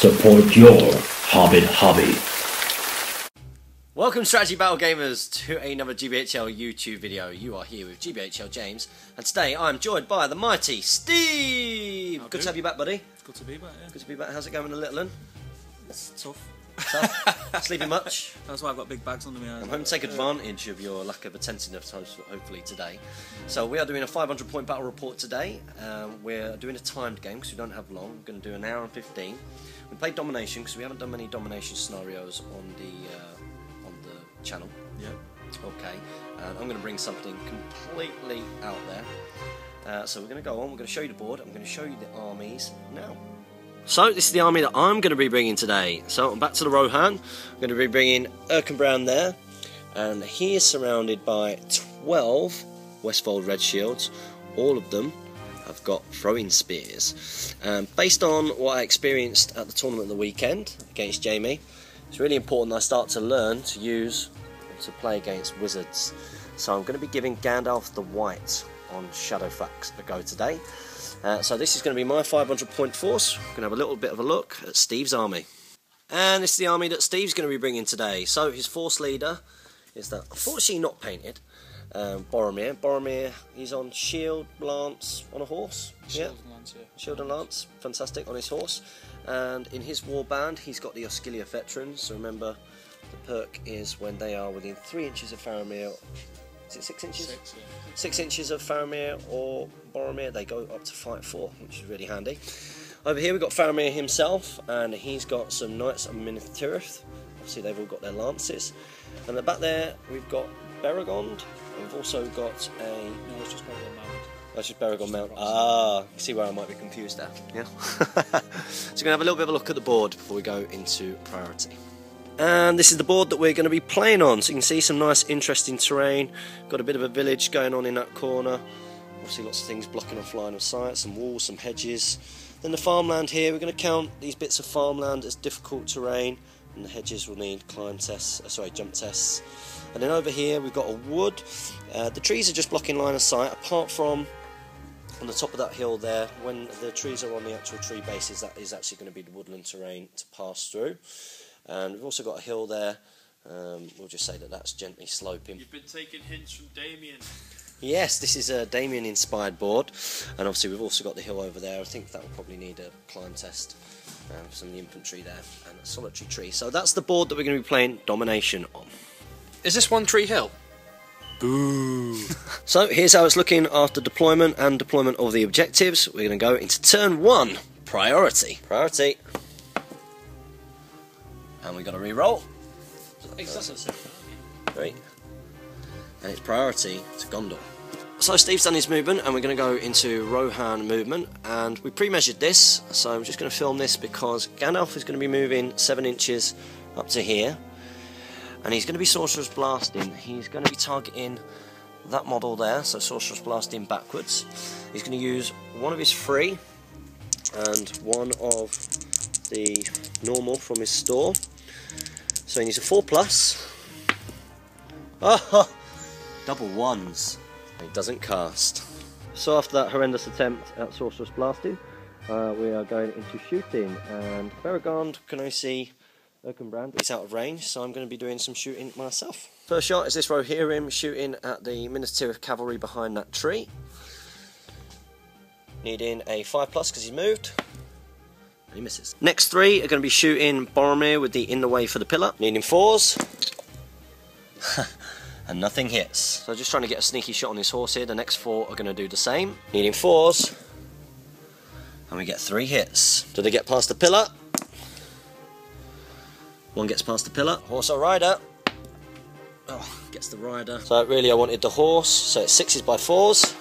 Support your Hobbit hobby. Welcome Strategy Battle Gamers to another GBHL YouTube video. You are here with GBHL James, and today I'm joined by the mighty Steve. Good to have you back, buddy. Good to be back, yeah. Good to be back. How's it going in the little one? It's tough. Sleeping much? That's why I've got big bags under my eyes. I'm hoping to take advantage of your lack of attentiveness hopefully today. So we are doing a 500 point battle report today. We're doing a timed game because we don't have long. We're going to do an hour and 15. We played Domination because we haven't done many Domination scenarios on the channel. Yep. Okay. I'm going to bring something completely out there. So we're going to go on. We're going to show you the board. I'm going to show you the armies now. So this is the army that I'm going to be bringing today. So I'm back to the Rohan. I'm going to be bringing Erkenbrand there, and he is surrounded by 12 Westfold Redshields. All of them have got throwing spears. Based on what I experienced at the tournament of the weekend against Jamie, it's really important I start to learn to play against wizards. So I'm going to be giving Gandalf the White on Shadowfax a go today. So this is going to be my 500 point force. We're going to have a little bit of a look at Steve's army. And this is the army that Steve's going to be bringing today. So his force leader is that, unfortunately not painted, Boromir. Boromir, he's on shield, lance, on a horse. Shield and lance, yeah. Shield and lance, fantastic, on his horse. And in his warband, he's got the Osgiliath veterans. So remember, the perk is when they are within 3 inches of Faramir. Is it 6 inches? 6, yeah. 6 inches of Faramir or Boromir, they go up to fight 4, which is really handy. Over here we've got Faramir himself, and he's got some knights of Minas Tirith. Obviously they've all got their lances. And at the back there we've got Beragond, and we've also got a... No, it's just Beragond Mount. That's just Beragond Mount. Ah, see where I might be confused there. Yeah. So we're going to have a little bit of a look at the board before we go into priority. And this is the board that we're going to be playing on. So you can see some nice interesting terrain. Got a bit of a village going on in that corner. Obviously lots of things blocking off line of sight. Some walls, some hedges. Then the farmland here, we're going to count these bits of farmland as difficult terrain. And the hedges will need jump tests. And then over here we've got a wood. The trees are just blocking line of sight, apart from on the top of that hill there. When the trees are on the actual tree bases, that is actually going to be the woodland terrain to pass through. And we've also got a hill there. We'll just say that that's gently sloping. You've been taking hints from Damien. Yes, this is a Damien inspired board, and obviously we've also got the hill over there. I think that will probably need a climb test for some of the infantry there, and a solitary tree. So that's the board that we're going to be playing Domination on. Is this One Tree Hill? Boo! So here's how it's looking after deployment and deployment of the objectives. We're going to go into turn 1, priority. Priority. And we've got to re-roll. Exactly. Great. And it's priority to Gondor. So Steve's done his movement, and we're going to go into Rohan movement, and we pre-measured this, so I'm just going to film this because Gandalf is going to be moving 7 inches up to here, and he's going to be Sorcerer's Blasting. He's going to be targeting that model there, so Sorcerer's Blasting backwards. He's going to use one of his free and one of the normal from his store. So he needs a 4+. Oh, double ones. He doesn't cast. So after that horrendous attempt at Sorcerer's Blasting, we are going into shooting, and Beragond can only see Erkenbrand. He's out of range, so I'm going to be doing some shooting myself. First shot is this Rohirrim shooting at the Minas Tirith cavalry behind that tree. Needing a 5+ because he's moved. And he misses. Next 3 are going to be shooting Boromir with the in the way for the pillar. Needing 4s. And nothing hits. So just trying to get a sneaky shot on his horse here. The next 4 are going to do the same. Needing 4s. And we get 3 hits. Do they get past the pillar? 1 gets past the pillar. Horse or rider. Oh, gets the rider. So really I wanted the horse. So it's 6s by 4s.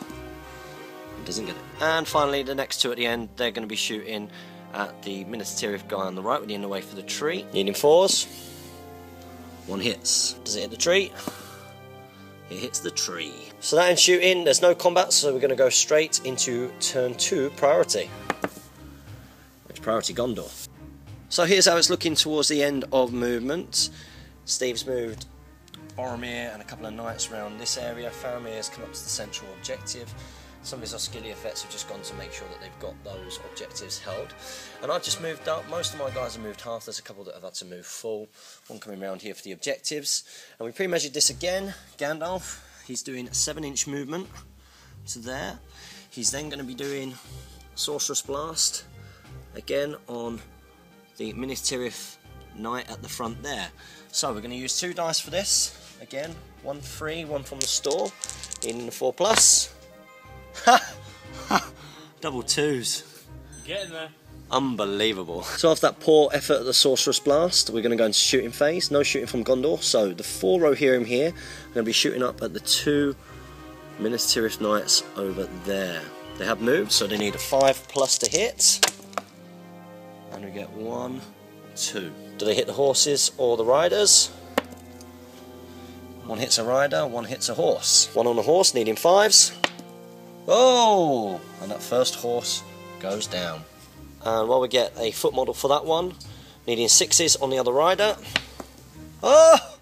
Doesn't get it. And finally the next 2 at the end, they're going to be shooting at the Minas Tirith guy on the right with the in the way for the tree. Needing 4s. 1 hits. Does it hit the tree? It hits the tree. So that ends shooting. There's no combat, so we're going to go straight into turn 2, priority. It's priority Gondor. So here's how it's looking towards the end of movement. Steve's moved Boromir and a couple of knights around this area. Faramir's come up to the central objective. Some of his auxiliary effects have just gone to make sure that they've got those objectives held. And I've just moved up. Most of my guys have moved half. There's a couple that have had to move full. One coming around here for the objectives. And we pre-measured this again. Gandalf, he's doing a 7-inch movement to there. He's then going to be doing Sorcerer's Blast again on the Minas Tirith Knight at the front there. So we're going to use 2 dice for this. Again, one free, one from the store in the 4+. Double 2s. Getting there. Unbelievable. So after that poor effort at the Sorcerer's Blast, we're going to go into shooting phase. No shooting from Gondor. So the 4 Rohirrim here are going to be shooting up at the 2 Minas Tirith Knights over there. They have moved, so they need a 5+ to hit. And we get 1, 2. Do they hit the horses or the riders? One hits a rider, one hits a horse. One on a horse, needing 5s. Oh! And that first horse goes down. And while we get a foot model for that one, needing 6s on the other rider. Oh!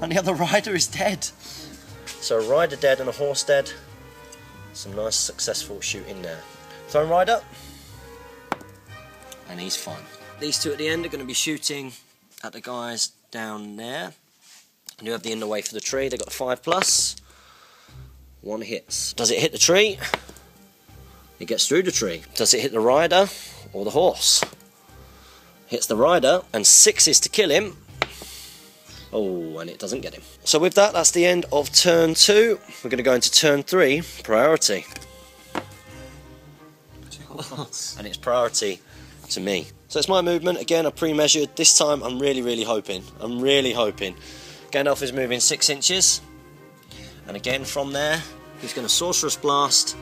And the other rider is dead. So a rider dead and a horse dead. Some nice successful shooting there. Throne rider. And he's fine. These two at the end are going to be shooting at the guys down there. And you have the in the way for the tree. They've got a 5+. One hits. Does it hit the tree? It gets through the tree. Does it hit the rider or the horse? Hits the rider, and 6s to kill him. Oh, and it doesn't get him. So with that, that's the end of turn 2. We're going to go into turn 3, priority. And it's priority to me. So it's my movement. Again, I pre-measured. This time I'm really hoping. Gandalf is moving 6 inches. And again from there, he's going to Sorcerer's Blast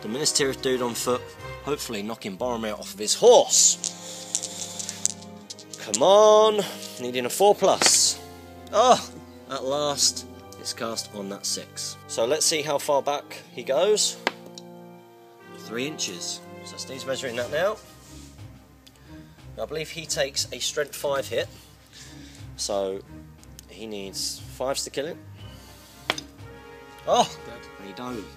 the Minas Tirith dude on foot, hopefully knocking Boromir off of his horse. Come on, needing a 4+. Oh, at last, it's cast on that 6. So let's see how far back he goes. 3 inches. So Steve's measuring that now. I believe he takes a strength 5 hit. So he needs 5s to kill him. Oh, and he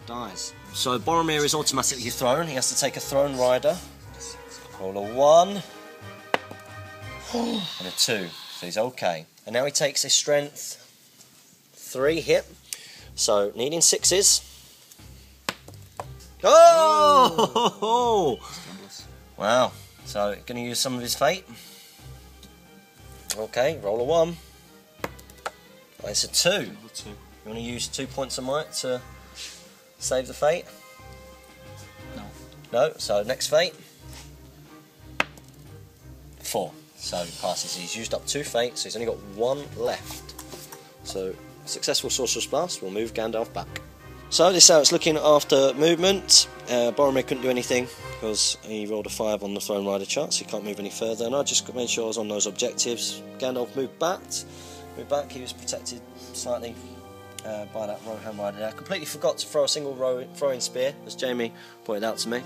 dies. So Boromir is automatically thrown. He has to take a thrown rider. Roll a 1 and a 2. So he's okay. And now he takes a strength 3 hit. So needing 6s. Oh! Wow. So going to use some of his fate. Okay, roll a 1. Oh, it's a 2. You want to use 2 points of might to save the fate? No. No, so next fate. 4. So he passes. He's used up 2 fates, so he's only got 1 left. So successful Sorcerer's Blast will move Gandalf back. So this is how it's looking after movement. Boromir couldn't do anything because he rolled a 5 on the Throne Rider chart, so he can't move any further. And I just made sure I was on those objectives. Gandalf moved back. He was protected slightly by that Rohan rider there. I completely forgot to throw a single throwing spear, as Jamie pointed out to me,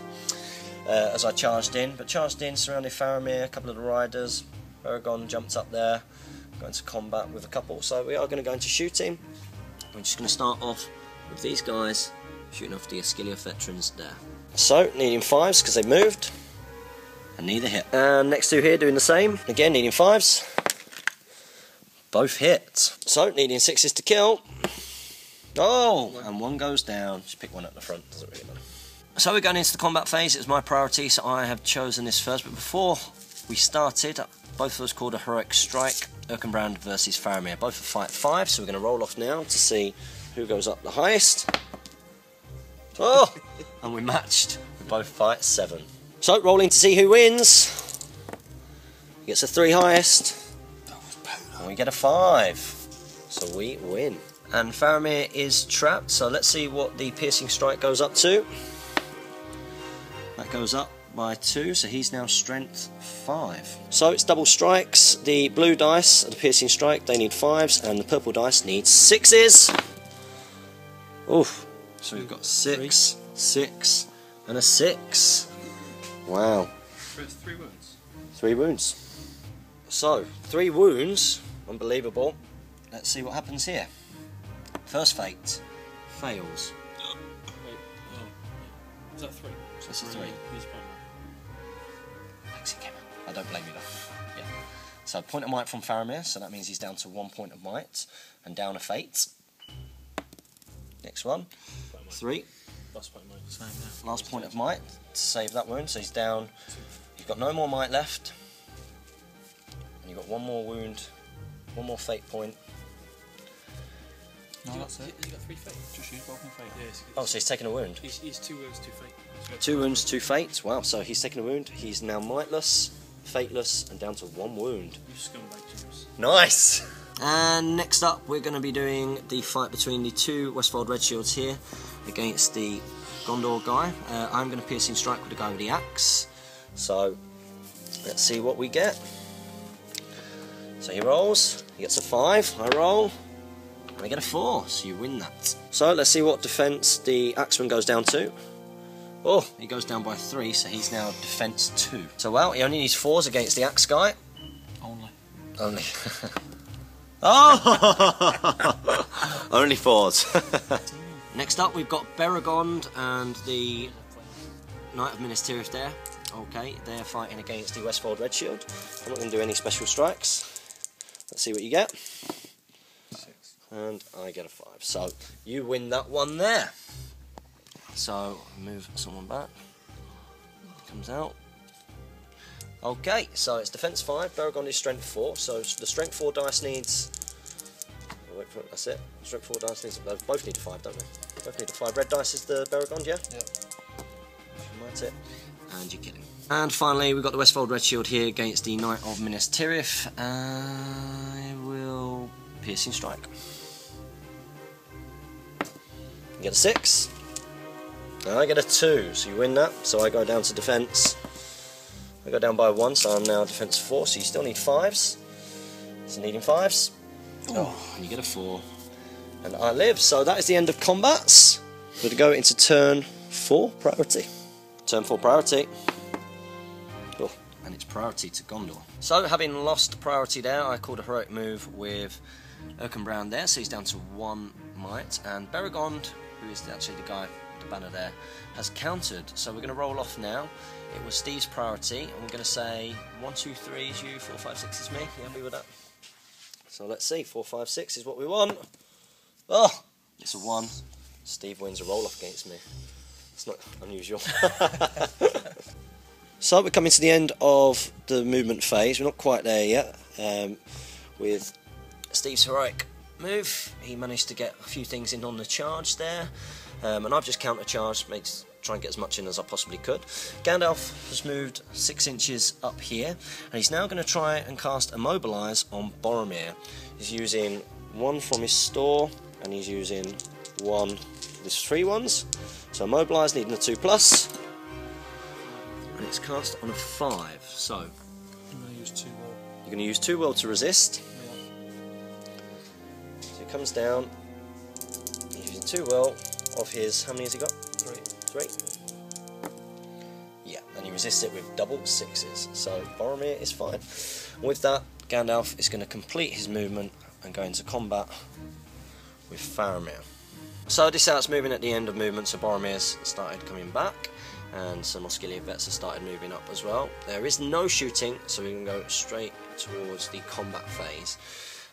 as I charged in. But charged in, surrounded Faramir, a couple of the riders. Aragorn jumped up there, going to combat with a couple. So we are going to go into shooting. We're just going to start off with these guys shooting off the Ascilia veterans there. So needing 5s because they moved, and neither hit. And next 2 here doing the same. Again needing 5s. Both hit. So needing 6s to kill. Oh, and 1 goes down. Just pick one at the front, doesn't really matter. So we're going into the combat phase. It's my priority, so I have chosen this first. But before we started, both of us called a heroic strike. Erkenbrand versus Faramir. Both are fight 5, so we're going to roll off now to see who goes up the highest. Oh, and we matched. We both fight 7. So rolling to see who wins. He gets a 3 highest. And we get a 5. So we win. And Faramir is trapped, so let's see what the piercing strike goes up to. That goes up by 2, so he's now strength 5. So it's double strikes. The blue dice are the piercing strike, they need 5s, and the purple dice need 6s. Oof. So we've got 6, 6, and a 6. Wow. 3 wounds. 3 wounds. So, 3 wounds. Unbelievable. Let's see what happens here. First fate. Fails. Is that 3? So this is 3. Use point I don't blame you though. Yeah. So point of might from Faramir, so that means he's down to 1 point of might, and down a fate. Next one. 3. Last point of might. Same, yeah. Last point of might to save that wound, so he's down. You've got no more might left. And you've got 1 more wound, 1 more fate point. No, that's it. Has he got 3 fate? Just use both my fate. Yeah, Oh, so he's taken a wound. he's 2 wounds, 2 fate. 2 wounds, 2 fates. Wow, so he's taken a wound. He's now mightless, fateless, and down to 1 wound. You scumbag, James. Nice! And next up, we're going to be doing the fight between the 2 Westfold Redshields here against the Gondor guy. I'm going to piercing strike with the guy with the axe. So, let's see what we get. So he rolls, he gets a 5, I roll, and I get a 4, so you win that. So let's see what defense the axeman goes down to. Oh, he goes down by 3, so he's now defense 2. So well, he only needs 4s against the axe guy. Only. Oh! Only 4s. Next up, we've got Beragond and the Knight of Minas Tirith there. Okay, they're fighting against the Westfold Redshield. I'm not going to do any special strikes. Let's see what you get. 6. And I get a 5. So you win that one there. So move someone back. Comes out. Okay, so it's defense 5. Beragond is strength 4. So the strength 4 dice needs. Oh, wait for it. That's it. Strength 4 dice needs. They both need a 5, don't they? Both need a 5. Red dice is the Beragond, yeah. Yep. That's it. And you're kidding. And finally, we've got the Westfold Redshield here against the Knight of Minas Tirith. I will piercing strike. You get a 6. And I get a 2, so you win that. So I go down to defense. I go down by 1, so I'm now defense 4. So you still need 5s. So needing 5s. Oh, and you get a 4. And I live. So that is the end of combats. We're going to go into turn 4 priority. Turn 4 priority. Oh, and it's priority to Gondor. So having lost priority there, I called a heroic move with Erkenbrand there, so he's down to 1 might. And Beragond, who is actually the guy with the banner there, has countered. So we're going to roll off now. It was Steve's priority, and we're going to say 1, 2, 3 is you, 4, 5, 6 is me. You happy with that? So let's see, 4, 5, 6 is what we want. Oh, it's a 1. Steve wins a roll off against me. It's not unusual. So we're coming to the end of the movement phase. We're not quite there yet. With Steve's heroic move, he managed to get a few things in on the charge there. And I've just counter-charged, try and get as much in as I possibly could. Gandalf has moved 6 inches up here, and he's now going to try and cast Immobilize on Boromir. He's using 1 from his store, and he's using 1 of his 3 ones. So Immobilize needing a 2+, and it's cast on a 5. So I'm going to use 2 will. you're going to use 2 will to resist. Yeah. So it comes down. He's using 2 will of his. How many has he got? 3. Yeah, and he resists it with double 6s. So Boromir is fine. With that, Gandalf is going to complete his movement and go into combat with Faramir. So this out's moving at the end of movement, so Boromir's started coming back, and some Osgiliath vets have started moving up as well. There is no shooting, so we can go straight towards the combat phase.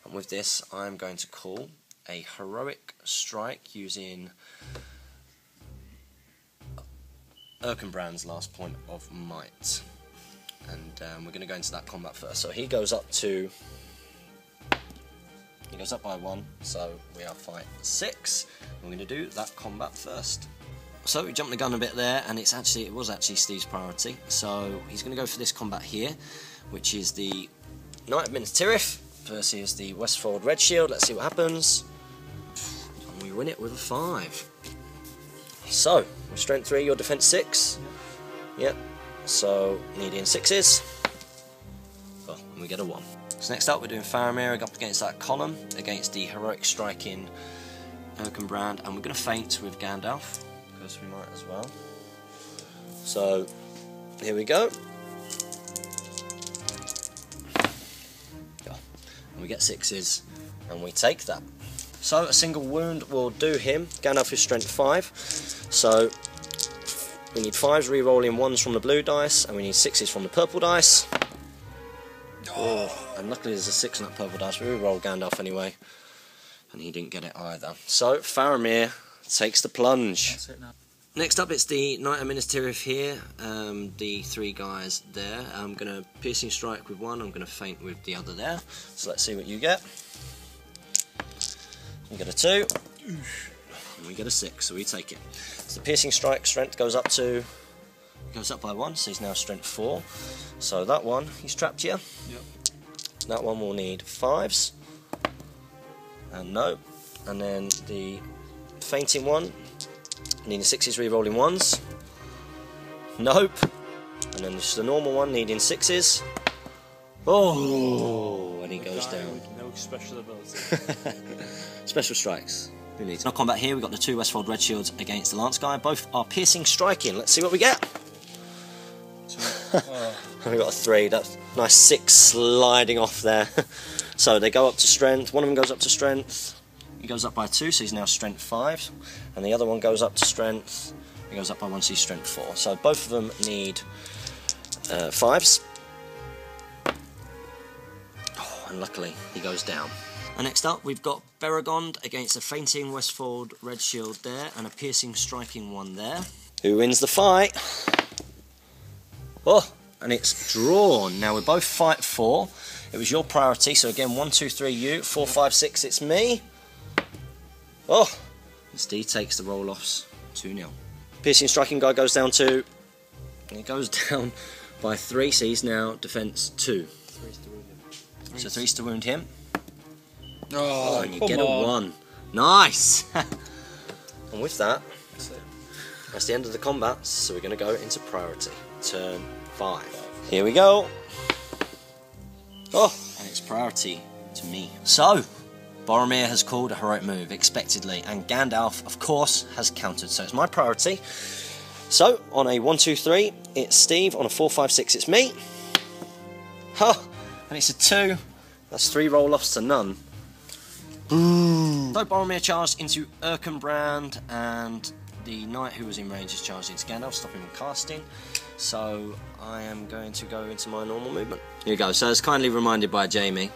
And with this, I'm going to call a heroic strike using Erkenbrand's last point of might. And we're going to go into that combat first. So he goes up by 1, so we are fight 6. We're going to do that combat first. So we jumped the gun a bit there, and it was actually Steve's priority. So he's going to go for this combat here, which is the Knight of Minas Tirith versus the Westfold Redshield. Let's see what happens. And we win it with a 5. So, with strength 3, your defense 6. Yep. So, needing 6s. Oh, and we get a 1. So next up we're doing Faramir up against that column, against the heroic striking Erkenbrand, and we're going to feint with Gandalf, because we might as well. So, here we go. And we get 6s, and we take that. So a single wound will do him. Gandalf is strength 5, so We need 5s re-rolling 1s from the blue dice, and we need 6s from the purple dice. Oh, and luckily there's a 6 on that purple dice. We re-rolled Gandalf anyway, and he didn't get it either. So Faramir takes the plunge. That's it now. Next up, it's the Knight of Minas Tirith here, the 3 guys there. I'm going to piercing strike with one, I'm going to feint with the other there. So let's see what you get. You get a 2, and we get a 6, so we take it. So the piercing strike strength goes up by 1, so he's now strength 4. So that one, he's trapped here. Yep. That one will need 5s, and no. And then the fainting one, needing 6s, re-rolling 1s. Nope. And then just the normal one, needing 6s. Oh, and he goes down. No special ability. Special strikes. Who needs? In our combat here, we've got the 2 Westfold Redshields against the Lance guy. Both are piercing striking. Let's see what we get. We've got a 3. That's nice 6 sliding off there. So they go up to strength. One of them goes up to strength. He goes up by 2, so he's now strength 5. And the other one goes up to strength. He goes up by 1, so he's strength 4. So both of them need 5s. Oh, and luckily he goes down. And next up, we've got Beragond against a fainting Westfold Redshield there, and a piercing striking one there. Who wins the fight? Oh, and it's drawn. Now we both fight 4. It was your priority, so again 1, 2, 3 you, 4, 5, 6 it's me. Oh, Steve takes the roll-offs 2-0. Piercing striking guy goes down 2. He goes down by 3, so he's now defense 2. 3's to wound him. So 3's to wound him. Oh, and you get a 1. Nice! And with that, That's it. that's the end of the combat, so we're going to go into priority. Turn 5. Here we go. Oh, and it's priority to me. So, Boromir has called a heroic move, expectedly, and Gandalf, of course, has countered, so it's my priority. So, on a 1, 2, 3, it's Steve. On a 4, 5, 6, it's me. Oh, and it's a 2. That's 3 roll-offs to none. Boom. So Boromir charged into Erkenbrand, and the knight who was in range is charged into Gandalf, stopping him from casting. So I am going to go into my normal movement. Here we go. So as kindly reminded by Jamie,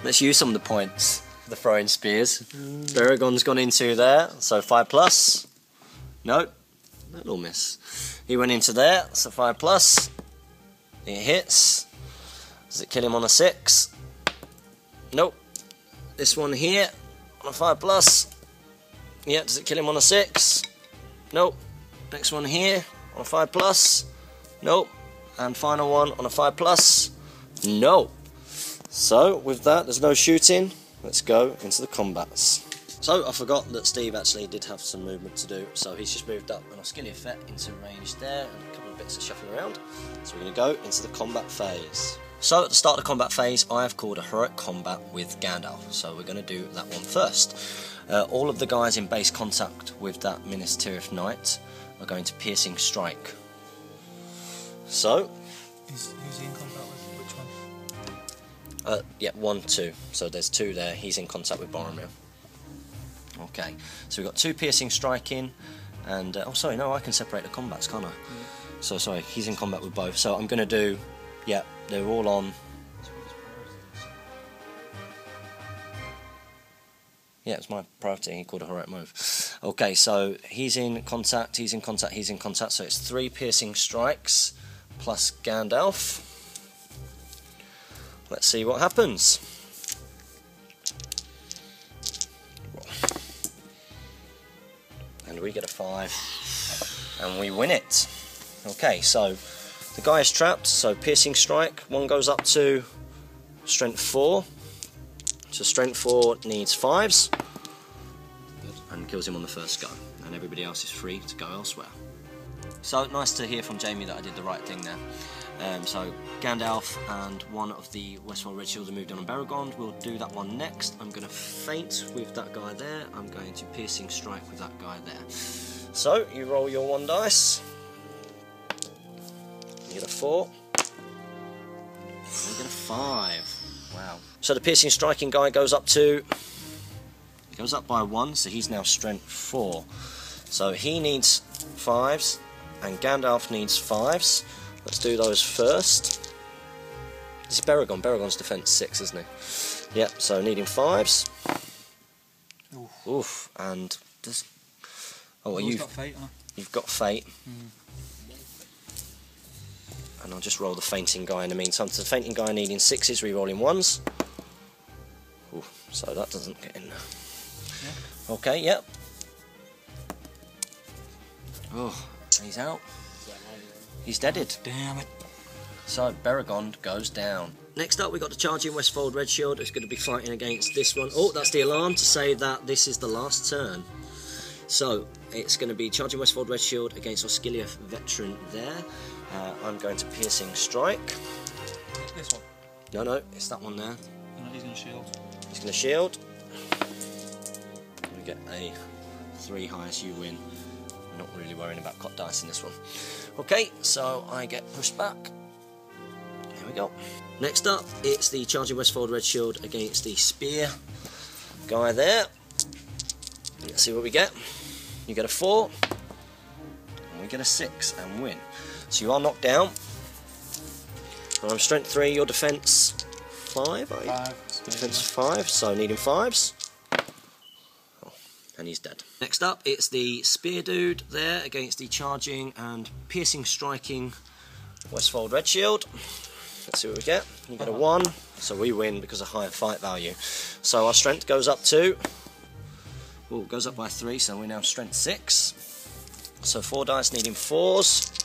let's use some of the points for the throwing spears. Beragond's gone into there, so 5+. Nope, little miss. He went into there, so 5+. It hits. Does it kill him on a 6? Nope. This one here on a 5+. Yeah, does it kill him on a 6? Nope. Next one here on a 5+. Nope. And final one on a 5+. Nope. So with that, there's no shooting. Let's go into the combats. So I forgot that Steve actually did have some movement to do, so he's just moved up an Osgiliath effect into range there, and a couple of bits of shuffling around. So we're going to go into the combat phase. So at the start of the combat phase, I have called a heroic combat with Gandalf, so we're going to do that one first. All of the guys in base contact with that Minas Tirith Knight are going to piercing strike. So, Who's he in combat with? Which one? yeah, 1, 2. So there's 2 there. He's in contact with Boromir. Okay, so we've got 2 piercing striking, and oh, sorry, no, I can separate the combats, can't I? Yeah. So sorry, he's in combat with both. So I'm going to do, yeah, they're all on. Yeah, it's my priority. He called a heroic move. Okay, so he's in contact, he's in contact, he's in contact. So it's 3 piercing strikes plus Gandalf. Let's see what happens. And we get a 5. And we win it. Okay, so the guy is trapped. So piercing strike. One goes up to strength 4. So strength 4 needs 5s. And kills him on the first go. And everybody else is free to go elsewhere. So nice to hear from Jamie that I did the right thing there. So Gandalf and one of the Westfold Redshields have moved on Beragond. We'll do that one next. I'm going to feint with that guy there. I'm going to piercing strike with that guy there. So you roll your 1 dice. You get a 4. You get a 5. Wow. So the piercing striking guy goes up to... He goes up by 1, so he's now strength 4. So he needs 5s. and Gandalf needs 5s. Let's do those first. This is Baragon. Baragon's defense 6, isn't he? Yep, so needing 5s. Oof, and this. Oh, well, you've got fate, huh? You've got fate. And I'll just roll the fainting guy in the meantime. So the fainting guy needing 6s, re-rolling 1s. Ooh, so that doesn't get in there. Yeah. Okay, yep. Oh, he's out. He's deaded. Damn it. So Baragon goes down. Next up, we've got the charging Westfold Redshield. Who's going to be fighting against this one. Oh, that's the alarm to say that this is the last turn. So it's going to be charging Westfold Redshield against Oscilia Veteran there. I'm going to piercing strike. This one? No, it's that one there. No, he's going to shield. He's going to shield. We get a 3 highest, you win. I'm not really worrying about cut dice in this one. Okay, so I get pushed back. There we go. Next up, it's the charging Westfold Redshield against the spear guy there. Let's see what we get. You get a 4, and we get a 6 and win. So you are knocked down. And I'm strength 3, your defense 5, are you? 5. Defense 5, so needing 5s. Oh, and he's dead. Next up, it's the spear dude there against the charging and piercing striking Westfold Redshield. Let's see what we get. You get a 1, so we win because of higher fight value. So our strength goes up to... Oh, goes up by 3, so we're now strength 6. So 4 dice needing 4s.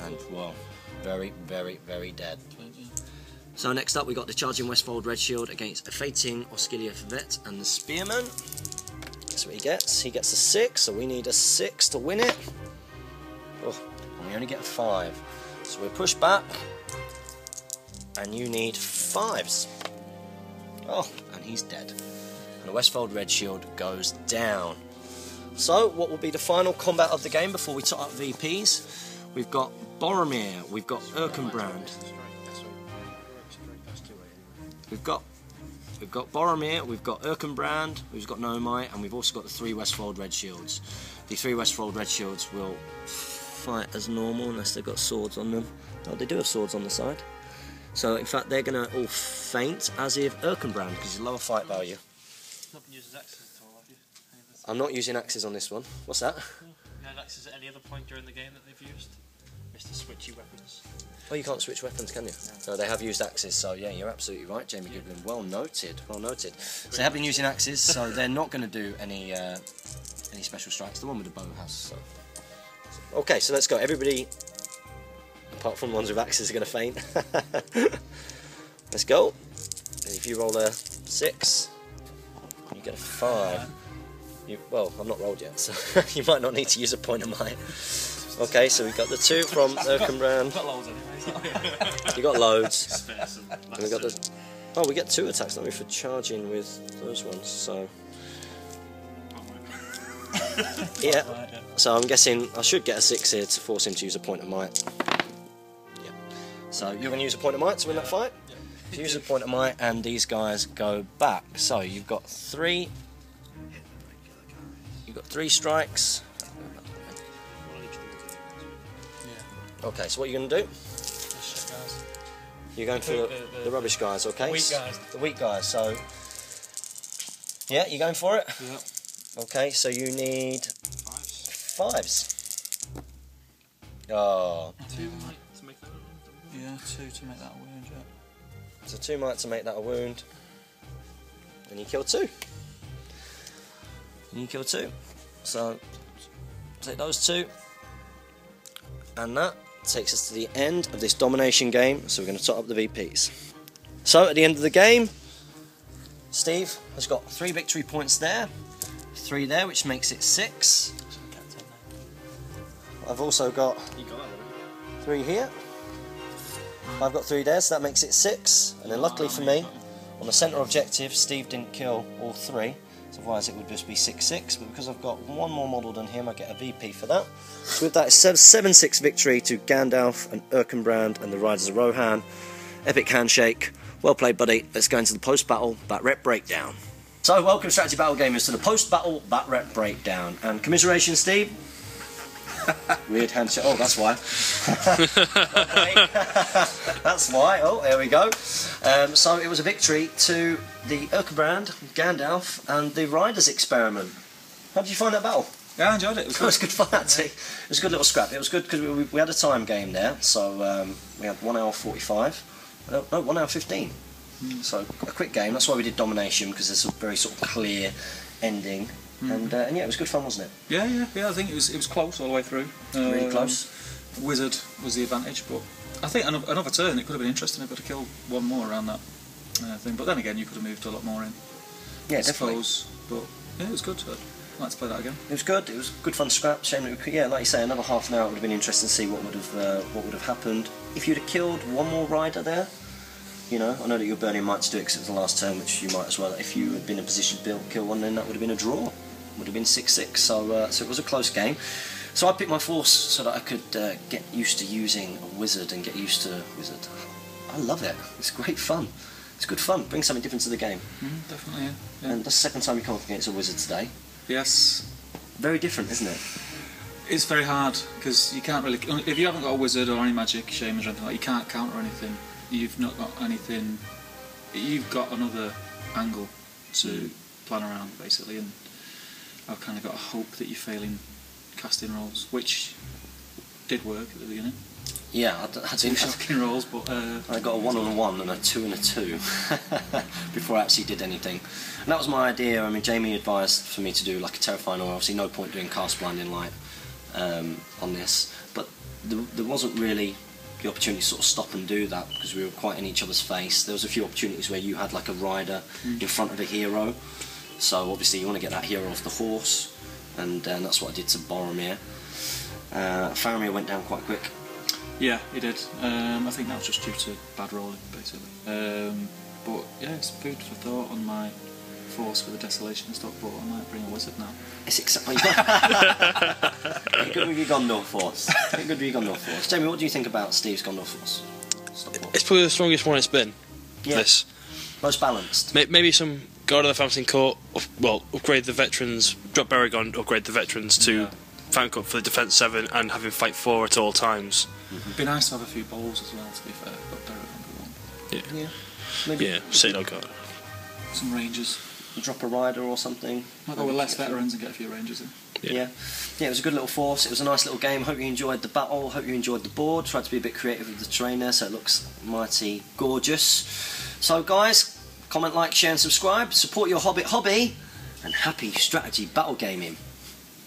And, well, very, very, very dead. So next up we got the charging Westfold Redshield against a fating Oscilia Vet and the Spearman. That's what he gets. He gets a 6, so we need a 6 to win it. Oh, and we only get a 5. So we're pushed back. And you need 5s. Oh, and he's dead. And the Westfold Redshield goes down. So, what will be the final combat of the game before we top up VPs? We've got Boromir, we've got Erkenbrand. We've got Boromir, we've got Erkenbrand, we've got Nomai, and we've also got the 3 Westfold Redshields. The 3 Westfold Redshields will fight as normal unless they've got swords on them. Oh, they do have swords on the side. So, in fact, they're going to all faint, as if Erkenbrand, because he's lower fight value. Not been using axes at all, have you? I'm not using axes on this one. What's that? You had axes at any other point during the game that they've used? Mr. Switchy weapons. Oh, you can't switch weapons, can you? No, they have used axes, so yeah, you're absolutely right, Jamie Goodwin. Well noted, well noted. So they have been using axes, so they're not going to do any special strikes. The one with the bow has. So. Okay, so let's go. Everybody, apart from ones with axes, are going to faint. Let's go. And if you roll a 6, you get a 5. Well, I've not rolled yet, so you might not need to use a point of might. Okay, so we've got the 2 from Erkenbrand. Got loads anyway. You got loads. Spare some. And we got the. Oh, we get 2 attacks, don't we, for charging with those ones? So. Yeah. So I'm guessing I should get a 6 here to force him to use a point of might. Yeah. So you're going to use a point of might to win that fight. Yeah. Use a point of might, and these guys go back. So you've got 3. You've got 3 strikes. Okay, so what are you going to do? You're going for the rubbish guys, okay? The weak guys. The weak guys, so... Yeah, you going for it? Yeah. Okay, so you need... 5s. Oh. 2 might to make that a wound. Yeah, 2 to make that a wound, yeah. So 2 might to make that a wound. And you kill 2. And you kill 2. So, take those 2. And that takes us to the end of this domination game, so we're going to top up the VPs. So at the end of the game, Steve has got 3 victory points there, 3 there, which makes it 6. I've also got 3 here. I've got 3 there, so that makes it 6. And then luckily for me, on the centre objective, Steve didn't kill all 3. So otherwise it would just be 6-6, but because I've got 1 more model than him, I get a VP for that. So with that, it's 7-6 victory to Gandalf and Erkenbrand and the Riders of Rohan. Epic handshake. Well played, buddy. Let's go into the post-battle bat-rep breakdown. So welcome, Strategy Battle Gamers, to the post-battle bat-rep breakdown. And commiseration, Steve? Weird handshake. Oh, that's why. That's why. Oh, there we go. So it was a victory to the Erkenbrand, Gandalf, and the Riders Experiment. How did you find that battle? Yeah, I enjoyed it. It was Good fun, actually. It was a good little scrap. It was good because we had a time game there, so we had 1 hour 45. No, 1 hour 15. So a quick game. That's why we did Domination, because there's a very sort of clear ending. And yeah, it was good fun, wasn't it? Yeah. I think it was close all the way through. Really close. Wizard was the advantage, but I think another turn it could have been interesting if we could have killed one more around that thing. But then again, you could have moved a lot more in. Yeah, I definitely. suppose. But yeah, it was good. I'd like to play that again. It was good. It was good fun scrap. Shame that we could, yeah, like you say, another half an hour would have been interesting to see what would have happened if you'd have killed one more rider there. You know, I know that you're burning might to do it because it was the last turn, which you might as well. If you had been in a position to kill one, then that would have been a draw. Would have been 6-6. So it was a close game. So I picked my force so that I could get used to using a wizard and get used to wizard. I love it. It's great fun. It's good fun. Brings something different to the game. Definitely, yeah. And that's the second time you come up against a wizard today. Yes. Very different, isn't it? It's very hard because you can't really. If you haven't got a wizard or any magic, shamans or anything like, you can't counter anything. You've not got anything. You've got another angle to plan around, basically, and I've kind of got a hope that you're failing casting rolls, which did work at the beginning. Yeah, I did. Casting rolls, but I got a 1 and a 1 and a 2 and a 2 before I actually did anything. And that was my idea. I mean, Jamie advised for me to do like a terrifying aura. Obviously, no point doing cast blinding light on this, but there wasn't really the opportunity to sort of stop and do that because we were quite in each other's face. There was a few opportunities where you had like a rider in front of a hero, so obviously you want to get that hero off the horse, and that's what I did to Boromir. Faramir went down quite quick. yeah, he did. I think that was just due to bad rolling, basically. But yeah, it's food for thought on my force for the desolation stock, but I might bring a wizard now. It's exciting. Get good with your Gondor force. Get good with your Gondor force. Jamie, what do you think about Steve's Gondor force? It's probably the strongest one it's been. Yeah. This. Most balanced. Maybe some Guard of the Fountain Court, well, upgrade the veterans, drop Baragon, upgrade the veterans to Fountain Court for the defense 7 and have him fight 4 at all times. It'd be nice to have a few bowls as well, to be fair, but Baragon would be one. Yeah. Maybe Yeah, Citadel Guard. Some rangers. drop a rider or something. Might go with less veterans and get a few rangers in. Yeah, it was a good little force. It was a nice little game. Hope you enjoyed the battle. Hope you enjoyed the board. Tried to be a bit creative with the terrain there, so it looks mighty gorgeous. So, guys, comment, like, share, and subscribe. Support your Hobbit hobby, and happy strategy battle gaming.